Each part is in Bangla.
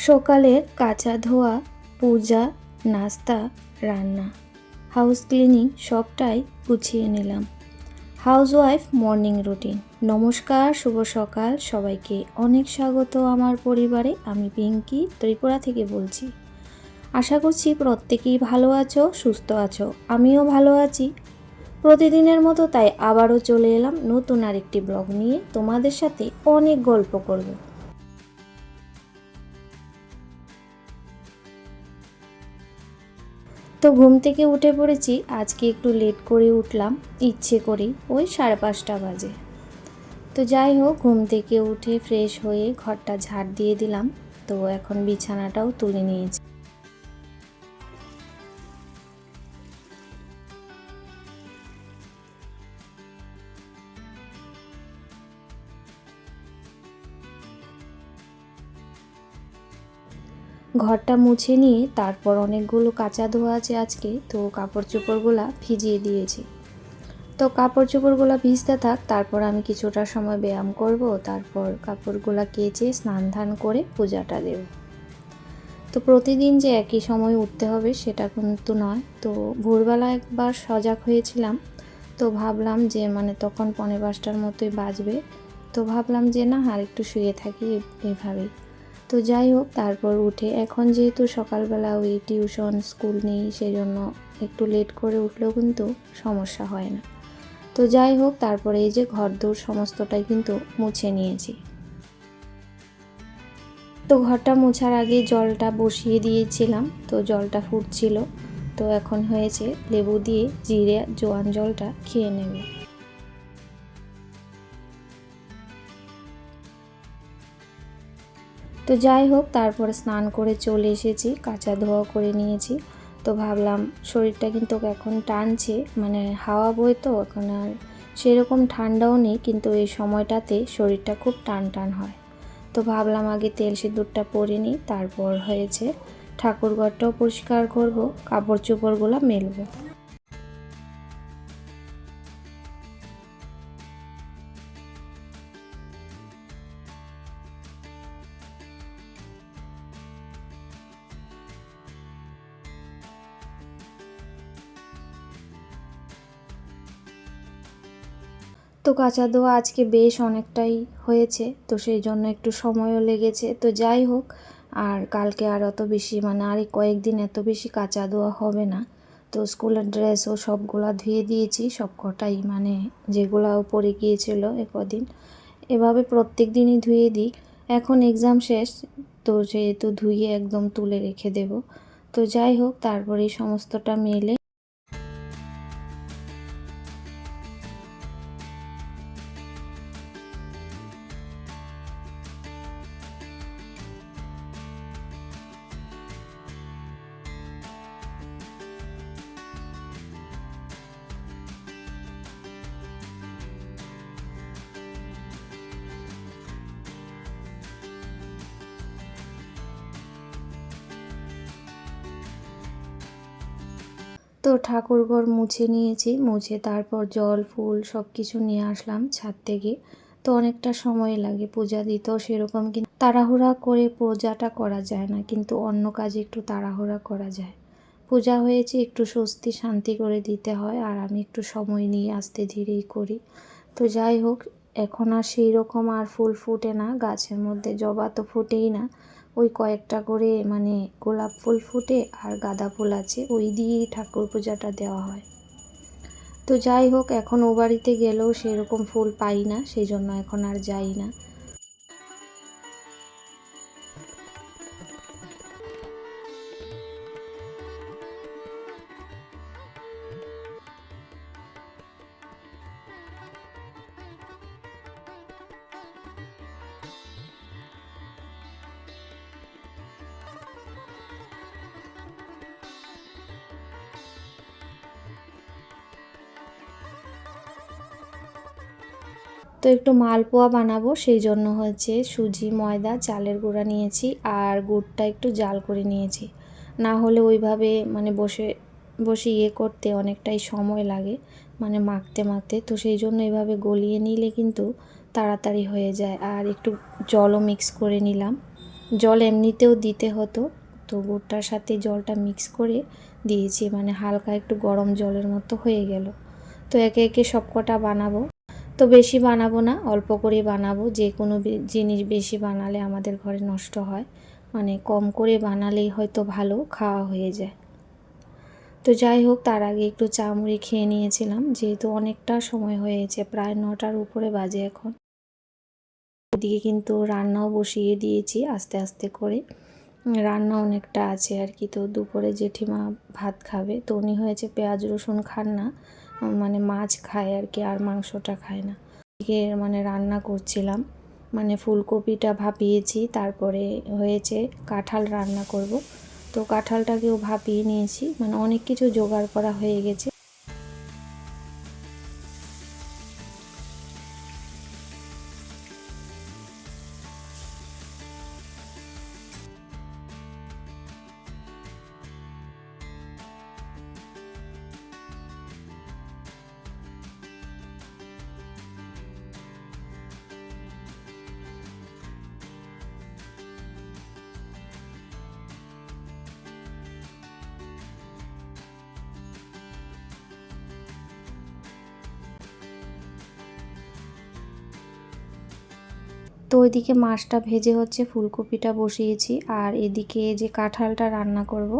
সকালের কাচা ধোয়া, পূজা, নাস্তা, রান্না, হাউস ক্লিনিং সবটাই গুছিয়ে নিলাম। Housewife morning routine. নমস্কার, শুভ সকাল সবাইকে। অনেক স্বাগত আমার পরিবারে। আমি পিঙ্কি ত্রিপুরা থেকে বলছি। আশা করছি প্রত্যেকেই ভালো আছো, সুস্থ আছো। আমিও ভালো আছি প্রতিদিনের মতো, তাই আবারও চলে এলাম নতুন আরেকটি ব্লগ নিয়ে। তোমাদের সাথে অনেক গল্প করব। তো ঘুম থেকে উঠে পড়েছি। আজকে একটু লেট করে উঠলাম, ইচ্ছে করেই, ওই 5:30 বাজে। তো যাই হোক, ঘুম থেকে উঠে ফ্রেশ হয়ে ঘরটা ঝাড় দিয়ে দিলাম। তো এখন বিছানাটাও তুলে নিয়েছি। ঘরটা মুছে নিয়ে তারপর অনেকগুলো কাচা ধোয়া আছে আজকে, তো কাপড় চোপড়গুলা ভিজিয়ে দিয়েছি। তো কাপড় চোপড়গুলো ভিজতে থাক, তারপর আমি কিছুটা সময় ব্যায়াম করব, তারপর কাপড়গুলো কেচে স্নান ধান করে পূজাটা দেব। তো প্রতিদিন যে একই সময় উঠতে হবে সেটা কিন্তু নয়। তো ভোরবেলা একবার সজাগ হয়েছিলাম, তো ভাবলাম যে তখন 5:45 মতোই বাজবে। তো ভাবলাম যে না, আর একটু শুয়ে থাকি এভাবেই। তো যাই হোক, তারপর উঠে এখন যেহেতু সকালবেলা ওই টিউশন স্কুল নেই, সেই জন্য একটু লেট করে উঠলেও কিন্তু সমস্যা হয় না। তো যাই হোক, তারপরে এই যে ঘরদোর সমস্তটাই কিন্তু মুছে নিয়েছি। তো ঘরটা মোছার আগে জলটা বসিয়ে দিয়েছিলাম, তো জলটা ফুটছিল। তো এখন হয়েছে লেবু দিয়ে জিরে জোয়ান জলটা খেয়ে নেব। তো যাই হোক, তারপরে স্নান করে চলে এসেছি, কাচা ধোয়া করে নিয়েছি। তো ভাবলাম শরীরটা কিন্তু এখন টানছে, হাওয়া বয়, তো এখন আর সেরকম ঠান্ডাও নেই, কিন্তু এই সময়টাতে শরীরটা খুব টান টান হয়। তো ভাবলাম আগে তেল সিঁদুরটা পরে নিই, তারপর হয়েছে ঠাকুরঘরটাও পরিষ্কার করব, কাপড় চোপড়গুলো মেলবো। তো কাঁচা ধোয়া আজকে বেশ অনেকটাই হয়েছে, তো সেই জন্য একটু সময়ও লেগেছে। তো যাই হোক, আর কালকে আর অত বেশি আর কয়েকদিন এত বেশি কাঁচা ধোয়া হবে না। তো স্কুলের ড্রেসও সবগুলা ধুয়ে দিয়েছি, সব কটাই যেগুলা পরে গিয়েছিল কদিন, এভাবে প্রত্যেক দিনই ধুয়ে দিই। এখন এক্সাম শেষ, তো যেহেতু ধুয়ে একদম তুলে রেখে দেব। তো যাই হোক, তারপরে সমস্তটা মেলে তো ঠাকুরঘর মুছে নিয়েছি, মুছে তারপর জল ফুল সব কিছু নিয়ে আসলাম ছাদ থেকে। তো অনেকটা সময় লাগে পূজা দিতেও, সেরকম কিন্তু তাড়াহুড়া করে পূজাটা করা যায় না, কিন্তু অন্য কাজে একটু তাড়াহুড়া করা যায়। পূজা হয়েছে, একটু স্বস্তি শান্তি করে দিতে হয়, আর আমি একটু সময় নিয়ে আস্তে ধীরেই করি। তো যাই হোক, এখন আর সেই রকম আর ফুল ফুটে না গাছের মধ্যে, জবা তো ফুটেই না। ওই কয়েকটা করে গোলাপ ফুল ফুটে আর গাঁদা ফুল আছে, ওই দিয়েই ঠাকুর পূজাটা দেওয়া হয়। তো যাই হোক, এখন ও বাড়িতে গেলেও সেরকম ফুল পাই না, সেই জন্য এখন আর যাই না। তো একটু মালপোয়া বানাবো, সেই জন্য হচ্ছে সুজি ময়দা চালের গুঁড়া নিয়েছি, আর গুড়টা একটু জাল করে নিয়েছি। না হলে ওইভাবে বসে বসে করতে অনেকটাই সময় লাগে, মাখতে মাখতে। তো সেই জন্য এইভাবে গলিয়ে নিলে কিন্তু তাড়াতাড়ি হয়ে যায়। আর একটু জলও মিক্স করে নিলাম। জল এমনিতেও দিতে হতো, তো গুড়টার সাথে জলটা মিক্স করে দিয়েছি, মানে হালকা একটু গরম জলের মতো হয়ে গেল। তো একে একে সবকটা বানাবো। তো বেশি বানাবো না, অল্প করে বানাবো। যে কোনো জিনিস বেশি বানালে আমাদের ঘরে নষ্ট হয়, মানে কম করে বানালেই হয়তো ভালো খাওয়া হয়ে যায়। তো যাই হোক, তার আগে একটু চা মুড়ি খেয়ে নিয়েছিলাম, যেহেতু অনেকটা সময় হয়েছে, প্রায় 9টার উপরে বাজে এখন। ওদিকে কিন্তু রান্নাও বসিয়ে দিয়েছি আস্তে আস্তে করে। রান্না অনেকটা আছে আর কি। তো দুপুরে জেঠিমা ভাত খাবে, তো উনি হয়েছে পেঁয়াজ রসুন খান না, মানে মাছ খায় আর কি, আর মাংসটা খায় না। এদিকে মানে রান্না করছিলাম, মানে ফুলকপিটা ভাপিয়েছি, তারপরে হয়েছে কাঁঠাল রান্না করব। তো কাঁঠালটাকেও ভাপিয়ে নিয়েছি, মানে অনেক কিছু জোগাড় করা হয়ে গেছে। তো ওইদিকে মাছটা ভেজে হচ্ছে, ফুলকপিটা বসিয়েছি, আর এদিকে যে কাঁঠালটা রান্না করব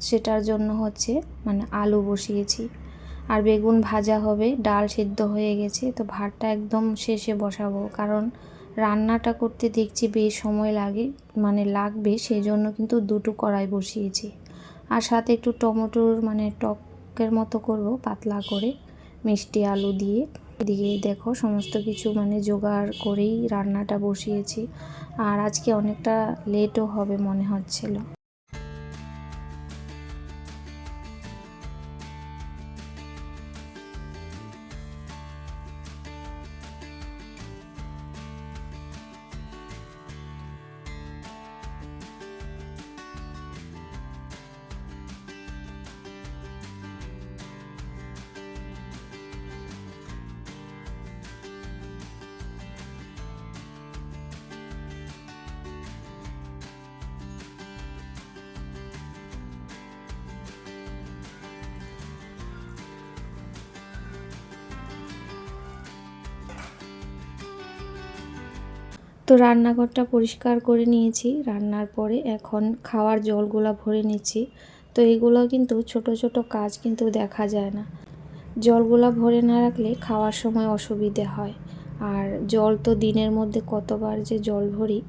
সেটার জন্য হচ্ছে মানে আলু বসিয়েছি, আর বেগুন ভাজা হবে, ডাল সিদ্ধ হয়ে গেছে। তো ভাতটা একদম শেষে বসাবো, কারণ রান্নাটা করতে দেখছি বেশ সময় লাগবে, সেই জন্য কিন্তু দুটো কড়াই বসিয়েছি। আর সাথে একটু টমেটোর মানে টকের মতো করব, পাতলা করে মিষ্টি আলু দিয়ে। এদিকে দেখো সমস্ত কিছু মানে জোগাড় করেই রান্নাটা বসিয়েছি, আর আজকে অনেকটা লেটও হবে মনে হচ্ছিল। তো রান্নাঘরটা পরিষ্কার করে নিয়েছি রান্নার পরে, এখন খাওয়ার জলগুলা ভরে নিচ্ছি। তো এগুলো কিন্তু ছোট ছোট কাজ, কিন্তু দেখা যায় না। জলগুলা ভরে না রাখলে খাওয়ার সময় অসুবিধে হয়, আর জল তো দিনের মধ্যে কতবার যে জল ভরি।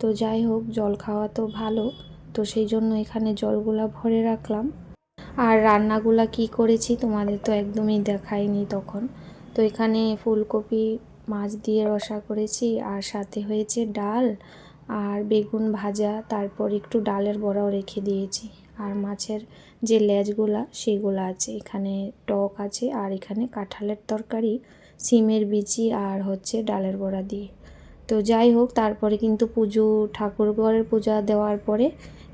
তো যাই হোক, জল খাওয়া তো ভালো, তো সেই জন্য এখানে জলগুলা ভরে রাখলাম। আর রান্নাগুলা কি করেছি তোমাদের তো একদমই দেখাইনি তখন। তো এখানে ফুলকপি মাছ দিয়ে রসা করেছি, আর সাথে হয়েছে ডাল আর বেগুন ভাজা, তারপর একটু ডালের বড়াও রেখে দিয়েছি। আর মাছের যে লেজগুলা সেগুলো আছে, এখানে টক আছে, আর এখানে কাঁঠালের তরকারি, সিমের বিচি আর হচ্ছে ডালের বড়া দিয়ে। তো যাই হোক, তারপরে কিন্তু ঠাকুর ঘরের পূজা দেওয়ার পরে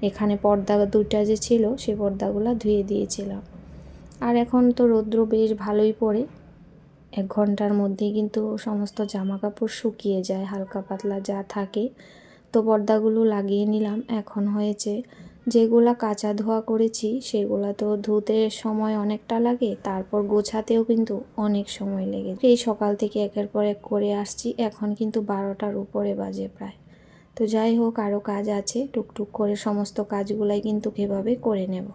এখানে পর্দা দুইটা যে ছিল সে পর্দাগুলো ধুয়ে দিয়েছিলাম। আর এখন তো রৌদ্র বেশ ভালোই পড়ে, 1 ঘন্টার মধ্যেই কিন্তু সমস্ত জামা কাপড় শুকিয়ে যায়, হালকা পাতলা যা থাকে। তো পর্দাগুলো লাগিয়ে নিলাম। এখন হয়েছে যেগুলা কাচা ধোয়া করেছি সেগুলা তো ধুতে সময় অনেকটা লাগে, তারপর গোছাতেও কিন্তু অনেক সময় লেগে। এই সকাল থেকে একের পর এক করে আসছি, এখন কিন্তু 12টার উপরে বাজে প্রায়। তো যাই হোক, আরও কাজ আছে, টুকটুক করে সমস্ত কাজগুলাই কিন্তু এভাবে করে নেব।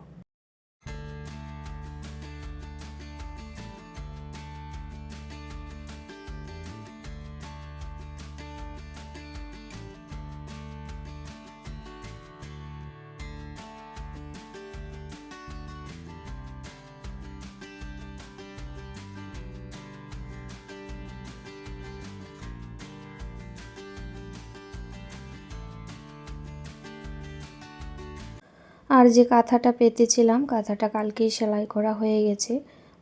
আর যে কাঁথাটা পেতেছিলাম, কাঁথাটা কালকেই সেলাই করা হয়ে গেছে,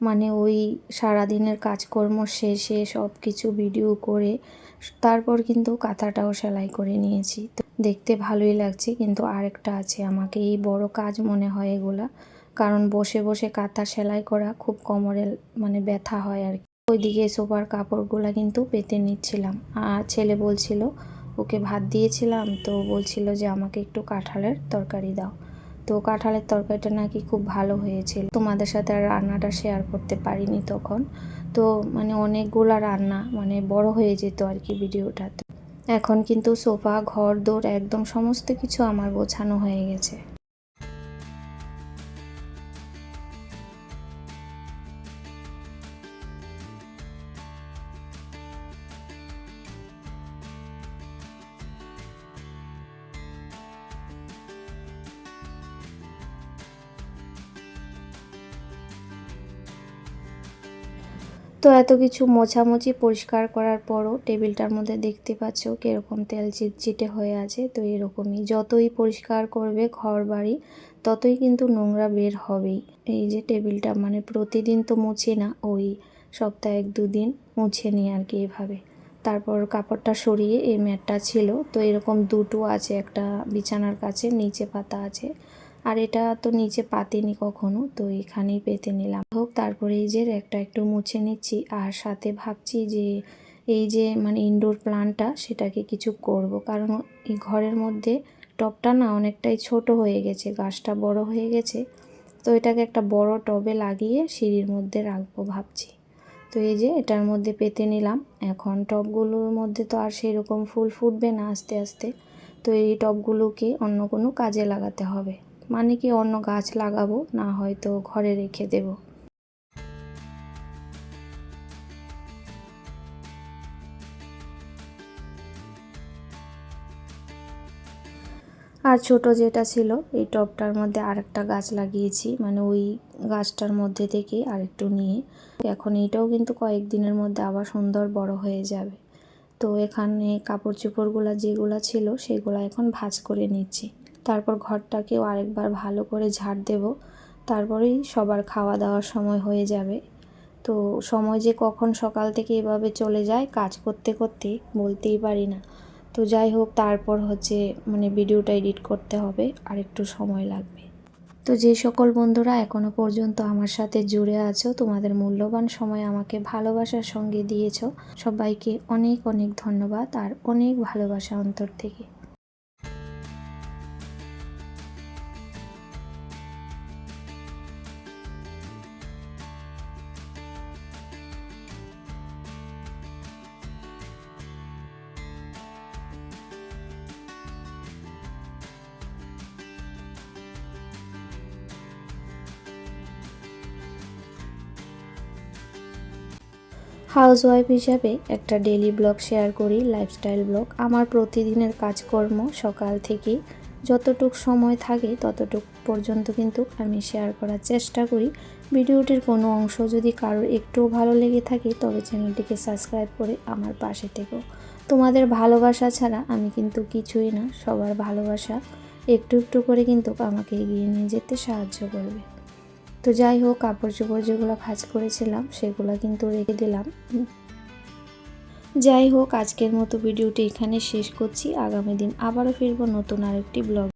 মানে ওই সারাদিনের কাজকর্ম শেষে সব কিছু ভিডিও করে তারপর কিন্তু কাঁথাটাও সেলাই করে নিয়েছি। তো দেখতে ভালোই লাগছে, কিন্তু আরেকটা আছে, আমাকে এই বড় কাজ মনে হয় এগুলা, কারণ বসে বসে কাঁথা সেলাই করা খুব কোমরে মানে ব্যথা হয় আর কি। ওইদিকে সোফার কাপড়গুলা কিন্তু পেতে নিচ্ছিলাম, আর ছেলে বলছিল ওকে ভাত দিয়েছিলাম, তো বলছিল যে আমাকে একটু কাঁঠালের তরকারি দাও। তো কাঁঠালের তরকারিটা নাকি খুব ভালো হয়েছিল। তোমাদের সাথে আর রান্নাটা শেয়ার করতে পারিনি তখন, তো মানে অনেকগুলা রান্না, মানে বড় হয়ে যেত আর কি ভিডিওটা। এখন কিন্তু সোফা, ঘর দোর একদম সমস্ত কিছু আমার গোছানো হয়ে গেছে। তো এত কিছু মোছামুছি পরিষ্কার করার পরও টেবিলটার মধ্যে দেখতে পাচ্ছ কীরকম তেল চিটচিটে হয়ে আছে। তো এরকমই যতই পরিষ্কার করবে ঘর বাড়ি, ততই কিন্তু নোংরা বের হবেই। এই যে টেবিলটা মানে প্রতিদিন তো মুছি না, ওই সপ্তাহে 1-2 দিন মুছে নিই আর কি এভাবে। তারপর কাপড়টা সরিয়ে এই ম্যাটটা ছিল, তো এরকম দুটো আছে, একটা বিছানার কাছে নিচে পাতা আছে, আর এটা তো নিচে পাতিনি কখনো, তো এখানেই পেতে নিলাম। হোক, তারপরে এই যে একটা একটু মুছে নিচ্ছি, আর সাথে ভাবছি যে এই যে মানে ইনডোর প্ল্যান্টটা সেটাকে কিছু করব, কারণ এই ঘরের মধ্যে টবটা না অনেকটাই ছোট হয়ে গেছে, গাছটা বড় হয়ে গেছে। তো এটাকে একটা বড় টবে লাগিয়ে সিঁড়ির মধ্যে রাখবো ভাবছি। তো এই যে এটার মধ্যে পেতে নিলাম। এখন টবগুলোর মধ্যে তো আর সেরকম ফুল ফুটবে না আস্তে আস্তে, তো এই টবগুলোকে অন্য কোনো কাজে লাগাতে হবে, মানে কি অন্য গাছ লাগাবো, না হয়তো ঘরে রেখে দেব। আর ছোট যেটা ছিল এই টবটার মধ্যে আরেকটা গাছ লাগিয়েছি, মানে ওই গাছটার মধ্যে থেকে আরেকটু নিয়ে। এখন এইটাও কিন্তু কয়েকদিনের মধ্যে আবার সুন্দর বড় হয়ে যাবে। তো এখানে কাপড় চোপড়গুলো যেগুলো ছিল সেগুলো এখন ভাঁজ করে নিচ্ছি। তারপর ঘরটাকেও আরেকবার ভালো করে ঝাড় দেব, তারপরেই সবার খাওয়া দাওয়ার সময় হয়ে যাবে। তো সময় যে কখন সকাল থেকে এভাবে চলে যায় কাজ করতে করতে বলতেই পারি না। তো যাই হোক, তারপর হচ্ছে মানে ভিডিওটা এডিট করতে হবে, আর একটু সময় লাগবে। তো যে সকল বন্ধুরা এখনও পর্যন্ত আমার সাথে জুড়ে আছো, তোমাদের মূল্যবান সময় আমাকে ভালোবাসার সঙ্গে দিয়েছো, সবাইকে অনেক অনেক ধন্যবাদ আর অনেক ভালোবাসা অন্তর থেকে। হাউসওয়াইফ হিসাবে একটা ডেলি ব্লগ শেয়ার করি, লাইফস্টাইল ব্লগ। আমার প্রতিদিনের কাজকর্ম সকাল থেকে যতটুক সময় থাকে ততটুক পর্যন্ত কিন্তু আমি শেয়ার করার চেষ্টা করি। ভিডিওটির কোনো অংশ যদি কারোর একটুও ভালো লেগে থাকে তবে চ্যানেলটিকে সাবস্ক্রাইব করে আমার পাশে থেকো। তোমাদের ভালোবাসা ছাড়া আমি কিন্তু কিছুই না, সবার ভালোবাসা একটু একটু করে কিন্তু আমাকে এগিয়ে নিয়ে যেতে সাহায্য করবে। তো যাই হোক, কাপড় চোপড় যেগুলো ভাঁজ করেছিলাম সেগুলো কিন্তু রেখে দিলাম। যাই হোক, আজকের মতো ভিডিওটি এখানে শেষ করছি। আগামী দিন আবারও ফিরবো নতুন আরেকটি ব্লগ।